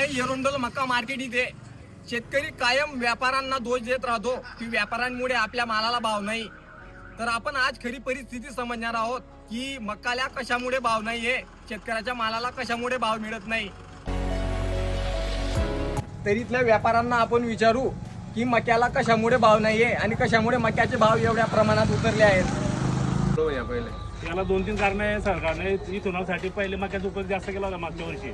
एरंडोल मका मार्केट इथे शेतकरी कायम व्यापाऱ्यांना दोष देत राहतो की व्यापाऱ्यांमुळे आपल्या मालाला भाव नाही. तर आपण आज खरी परिस्थिती समजणार आहोत की मकाला कशामुळे भाव नाहीये, शेतकऱ्याच्या मालाला कशामुळे भाव मिळत नाही. तर इथल्या व्यापाऱ्यांना आपण विचारू की मक्याला कशामुळे भाव नाहीये आणि कशामुळे मक्याचे भाव एवढ्या प्रमाणात उतरले आहेत. पहिले याला 2-3 कारण आहे. सरकारने इथुनासाठी पहिले मक्याचा उपयोग जास्त केला होता मागच्या वर्षी,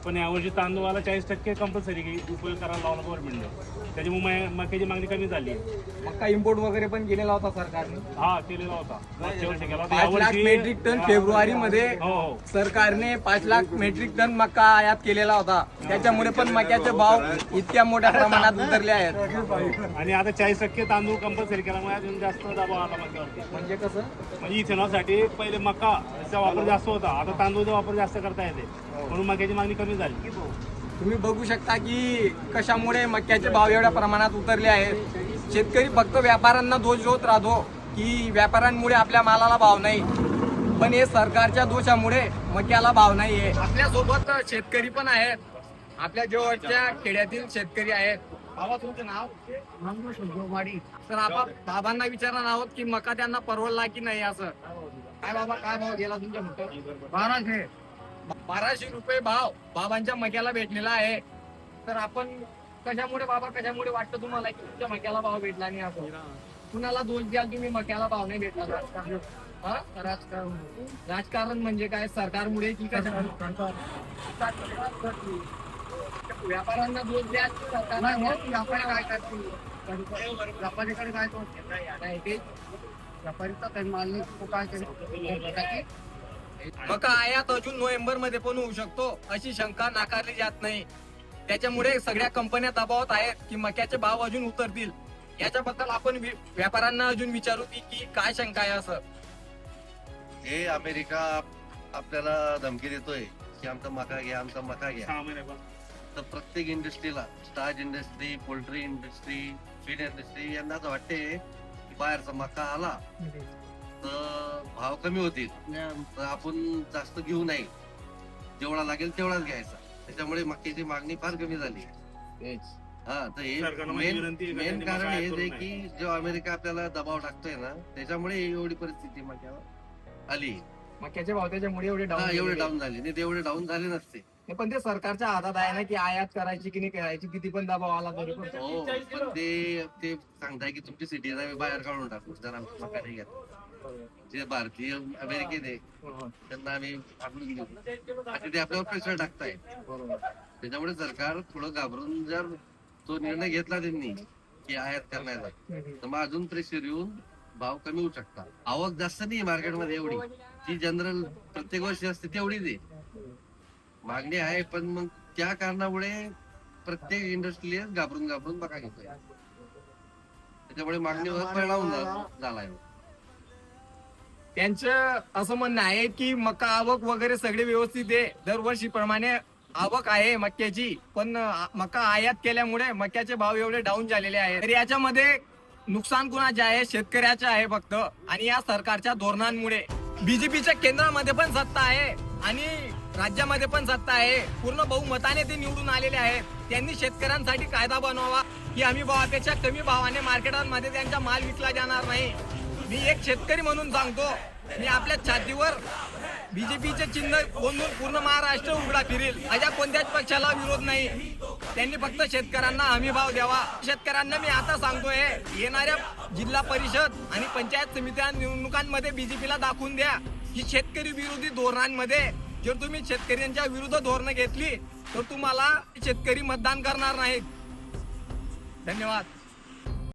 पण यावर्षी तांदूळाला 40% कंपल्सरी उपयोग करायला लावला गव्हर्नमेंटने. त्याच्यामुळे मक्याची मागणी कमी झाली. मका इम्पोर्ट वगैरे पण केलेला होता सरकारने. हा केलेला होता, मागच्या वर्षी केला होता. 5 लाख मेट्रिक टन फेब्रुवारी मध्ये सरकारने 5 लाख मेट्रिक टन मका आयात केलेला होता. त्याच्यामुळे पण मक्याचे भाव इतक्या मोठ्या प्रमाणात उतरले आहेत. आणि आता 40% तांदूळ कंपल्सरी केल्यामुळे अजून जास्त दबाव आला मक्यावरती. म्हणजे कसं, म्हणजे इथेनॉलसाठी पहिले मकाचा वापर जास्त होता, आता तांदूळचा वापर जास्त करता येते, म्हणून मक्याची मागणी कमी झाली. तुम्ही बघू शकता की कशामुळे मक्याचे भाव एवढ्या प्रमाणात उतरले आहेत. शेतकरी फक्त व्यापाऱ्यांना दोष देत राहतो की व्यापाऱ्यांमुळे आपल्या मालाला भाव नाही, पण हे सरकारच्या दोषामुळे मक्याला भाव नाही आहे. आपल्यासोबत शेतकरी पण आहेत, आपल्या जवळच्या खेड्यातील शेतकरी आहेत. बाबा तुमचं नाव? तर आपण बाबांना विचारणार आहोत की मका त्यांना परवडला की नाही असं. काय बाबा, काय भाव गेला तुमच्या मका? 1200 रुपये भाव बाबांच्या मक्याला भेटलेला आहे. तर आपण कशामुळे बाबा, कशामुळे वाटतं तुम्हाला की तुमच्या मक्याला भाव भेटला नाही असं? कुणाला दोष द्याल तुम्ही मक्याला भाव नाही भेटला? राजकारण. राजकारण म्हणजे काय, सरकारमुळे की कशामुळे? व्यापाऱ्यांना दोष द्याल की सरकारला? व्यापारी काय करतील? व्यापारीकडे काय नाही ते व्यापारीचा माल काय. मका आयात अजून नोव्हेंबर मध्ये पण होऊ शकतो अशी शंका नाकारली जात नाही. त्याच्यामुळे सगळ्या कंपन्या दबावात आहेत की मक्याचे भाव अजून उतरतील. याच्याबद्दल आपण व्यापाऱ्यांना अजून विचारू की काय शंका आहे असं. हे अमेरिका आपल्याला धमकी देतोय की आमचा मका घ्या, आमचा मका घ्या. 6 महिन्यापासून तर प्रत्येक इंडस्ट्रीला, starch industry, poultry industry, feed industry यांना असं वाटते की बाहेरचा मका आला तर भाव कमी होतील, तर आपण जास्त घेऊ नाही, जेवढा लागेल तेवढाच घ्यायचा. त्याच्यामुळे मक्याची मागणी फार कमी झाली. हा, तर हे मेन कारण हेच आहे की जो अमेरिका आपल्याला दबाव टाकतोय ना, त्याच्यामुळे एवढी परिस्थिती मक्याला आली. मक्याचे भाव त्याच्यामुळे एवढे एवढे डाऊन झाले नाही, तेवढे डाऊन झाले नसते. पण ते सरकारच्या हातात आहे ना की आयात करायची की नाही करायची, किती पण दबाव आला तरी. हो, पण ते सांगताय की तुमची सिटी आम्ही बाहेर काढून टाकू जर आमची मका नाही घेत. जे भारतीय अमेरिकेत आहे त्यांना आम्ही आपण घेऊ, आणि ते आपल्यावर प्रेशर टाकताय. त्याच्यामुळे सरकार थोडं घाबरून जर तो निर्णय घेतला त्यांनी की आयात करण्याचा, तर मग अजून प्रेशर येऊन भाव कमी होऊ शकतात. आवक जास्त नाही मार्केटमध्ये एवढी, जी जनरल प्रत्येक वर्षी असते तेवढीच आहे. मागणी आहे, पण मग त्या कारणामुळे प्रत्येक इंडस्ट्री घाबरून मका घेतोय. त्याच्यामुळे मागणीवर परिणाम झालाय. त्यांचं असं म्हणणं आहे की मका आवक वगैरे सगळे व्यवस्थित आहे, दरवर्षीप्रमाणे आवक आहे मक्याची, पण मका आयात केल्यामुळे मक्याचे भाव एवढे डाऊन झालेले आहेत. तर याच्यामध्ये नुकसान कुणाचे आहे? शेतकऱ्याचे आहे फक्त. आणि या सरकारच्या धोरणांमुळे बीजेपीच्या केंद्रामध्ये पण सत्ता आहे आणि राज्यामध्ये पण सत्ता आहे. पूर्ण बहुमताने ते निवडून आलेले आहेत. त्यांनी शेतकऱ्यांसाठी कायदा बनवावा की हमी भावापेक्षा कमी भावाने मार्केटांमध्ये त्यांचा माल विकला जाणार नाही. मी एक शेतकरी म्हणून सांगतो, मी आपल्या छातीवर बीजेपीचे चिन्ह बोलून पूर्ण महाराष्ट्र उघडा फिरेल. अशा कोणत्याच पक्षाला विरोध नाही. त्यांनी फक्त शेतकऱ्यांना हमी भाव द्यावा. शेतकऱ्यांना मी आता सांगतोय, येणाऱ्या जिल्हा परिषद आणि पंचायत समित्या निवडणुकांमध्ये बीजेपीला दाखवून द्या की शेतकरी विरोधी धोरणांमध्ये जर तुम्ही शेतकऱ्यांच्या विरुद्ध धोरणं घेतली तर तुम्हाला शेतकरी मतदान करणार नाहीत. धन्यवाद.